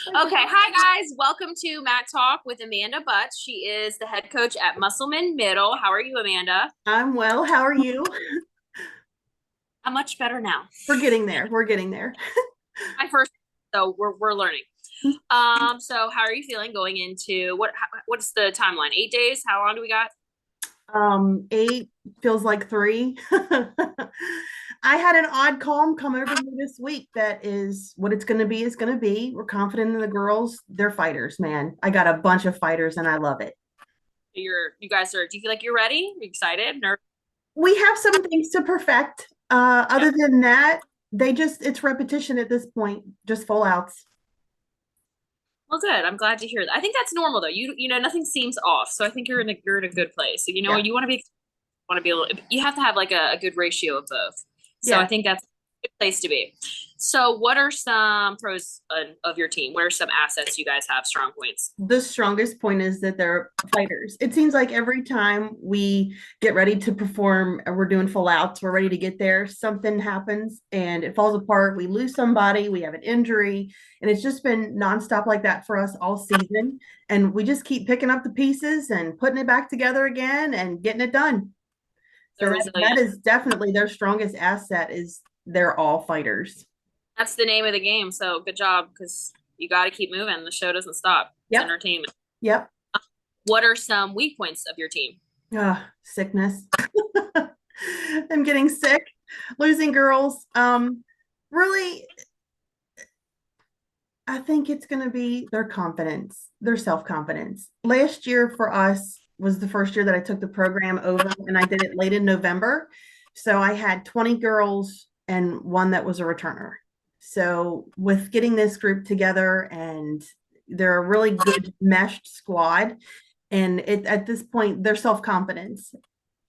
Okay, hi guys. Welcome to Matt Talk with Amanda Butts. She is the head coach at Musselman Middle. How are you, Amanda? I'm well. How are you? I'm much better now. We're getting there. We're getting there. My first, so we're learning. So how are you feeling going into what's the timeline? 8 days? How long do we got? Eight feels like three. I had an odd calm come over me this week. That is what it's going to be. Is going to be. We're confident in the girls. They're fighters, man. I got a bunch of fighters, and I love it. You guys are. Do you feel like you're ready? Are you excited? Nervous? We have some things to perfect. Yeah. Other than that, it's repetition at this point. Just full outs. Well, good. I'm glad to hear that. I think that's normal though. You know nothing seems off, so I think you're in a good place. So, Yeah. you want to be a little. You have to have like a good ratio of both. So I Yeah. think that's a good place to be. So, what are some pros of your team? What are some assets you guys have? Strong points. The strongest point is that they're fighters. It seems like every time we get ready to perform, we're doing full outs, we're ready to get there, something happens and it falls apart. We lose somebody, we have an injury, and it's just been nonstop like that for us all season. And we just keep picking up the pieces and putting it back together again and getting it done. So They're that resilient. is definitely their strongest asset is they're all fighters. That's the name of the game. So, good job because you got to keep moving. The show doesn't stop. It's Yep. entertainment. Yep. What are some weak points of your team? Sickness. I'm getting sick, losing girls. Really, I think it's going to be their confidence, their self confidence. Last year for us was the first year that I took the program over, and I did it late in November. So I had 20 girls and one that was a returner. So with getting this group together, and they're a really good meshed squad, and at this point, their self confidence.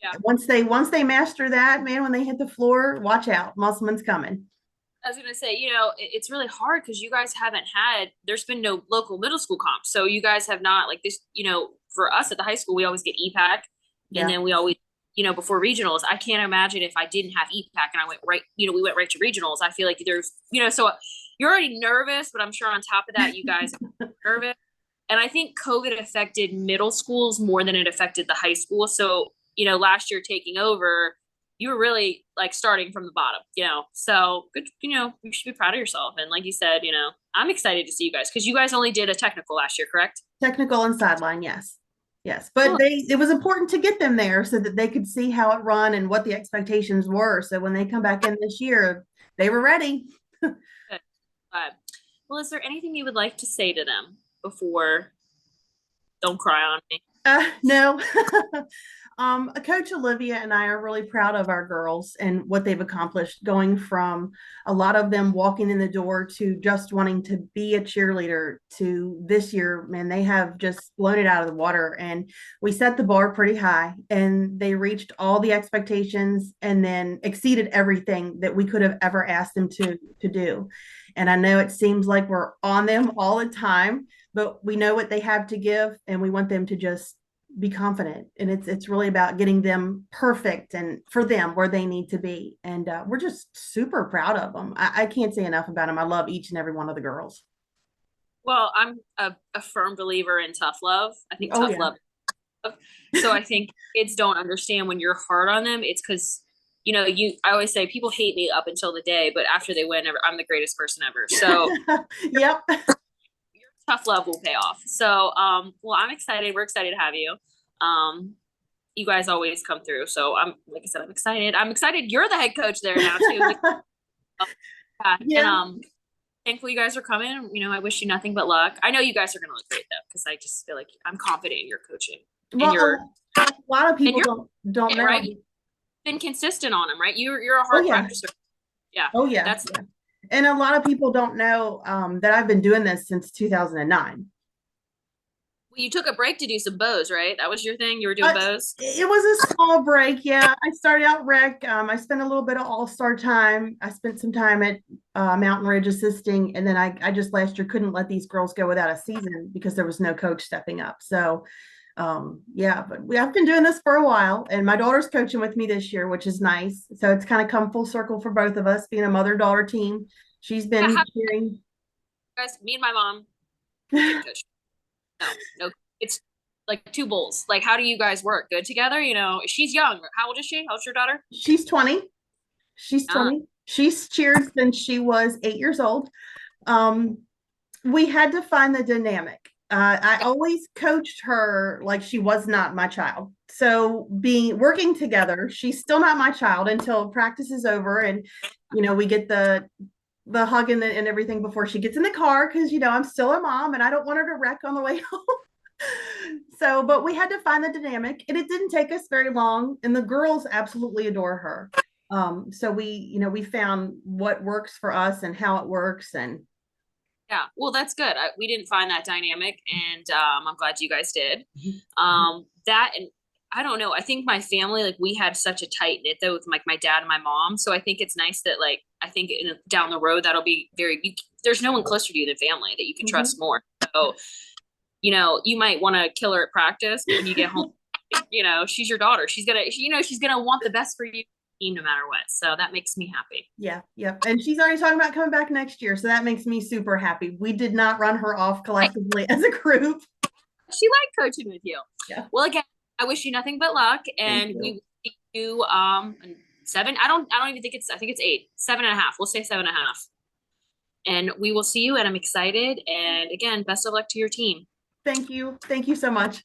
Yeah. Once they master that, man, when they hit the floor, watch out, Musselman's coming. I was gonna say, it's really hard because you guys haven't had. There's been no local middle school comps, so you guys have not like this. For us at the high school, we always get EPAC, and Yeah. then we always, before regionals. I can't imagine if I didn't have EPAC and I went right. We went right to regionals. I feel like so you're already nervous, but I'm sure on top of that, you guys are nervous. And I think COVID affected middle schools more than it affected the high school. So, last year taking over, you were really like starting from the bottom. So good, you should be proud of yourself. And like you said, I'm excited to see you guys because you guys only did a technical last year, correct? Technical and sideline, yes. Yes. But Cool. it was important to get them there so that they could see how it run and what the expectations were. So when they come back in this year, they were ready. Good. Well, is there anything you would like to say to them before? Don't cry on me. No. Coach Olivia and I are really proud of our girls and what they've accomplished, going from a lot of them walking in the door to just wanting to be a cheerleader to this year, man, they have just blown it out of the water. And we set the bar pretty high and they reached all the expectations and then exceeded everything that we could have ever asked them to do. And I know it seems like we're on them all the time, but we know what they have to give and we want them to just be confident, and it's really about getting them perfect and for them where they need to be. And we're just super proud of them. I can't say enough about them. I love each and every one of the girls. Well, I'm a firm believer in tough love. I think Oh tough yeah. love. So I think kids don't understand when you're hard on them. It's because I always say people hate me up until the day, but after they win, I'm the greatest person ever. So Yep. your tough love will pay off. So, well, I'm excited. We're excited to have you. You guys always come through. So like I said, I'm excited. I'm excited. You're the head coach there now too. Yeah. And Yeah. thankful you guys are coming. I wish you nothing but luck. I know you guys are going to look great though, because I just feel like I'm confident in your coaching and Well, a lot of people you're don't know. right. You've been consistent on them, right? You're a Oh hard yeah. practicer. Yeah, Oh yeah. that's Yeah. And a lot of people don't know that I've been doing this since 2009. well, you took a break to do some bows, right? That was your thing. You were doing Uh, bows. it was a small break. Yeah, I started out rec. I spent a little bit of all-star time. I spent some time at Mountain Ridge assisting, and then I just last year couldn't let these girls go without a season because there was no coach stepping up. So, yeah, but I've been doing this for a while, and my daughter's coaching with me this year, which is nice. So it's kind of come full circle for both of us, being a mother-daughter team. She's been Yeah, cheering. guys, me and my mom. kid coach. No, no, it's like two bulls. Like, how do you guys work? Good together? You know, she's young. How old is she? How's your daughter? She's 20. She's Ah, 20. She's cheered since she was 8 years old. Um, we had to find the dynamic. I always coached her like she was not my child. So being working together, she's still not my child until practice is over, and we get the hug and everything before she gets in the car, because I'm still a mom and I don't want her to wreck on the way home. So, but we had to find the dynamic, and it didn't take us very long. And the girls absolutely adore her. So we found what works for us and how it works, and yeah. Well, that's good. We didn't find that dynamic, and I'm glad you guys did. That and I don't know. I think my family, like, we had such a tight knit though with like my dad and my mom. So I think it's nice that, like, I think down the road that'll be there's no one closer to you than family that you can trust more. So you might want to kill her at practice, but when you get home, she's your daughter. She's gonna want the best for you, no matter what. So that makes me happy. Yeah, yep. And she's already talking about coming back next year. So that makes me super happy. We did not run her off collectively as a group. She liked coaching with you. Yeah. Well, again, I wish you nothing but luck, and we will see you seven. I don't even think I think it's 8, 7.5. We'll say 7.5. And we will see you, and I'm excited. And again, best of luck to your team. Thank you. Thank you so much.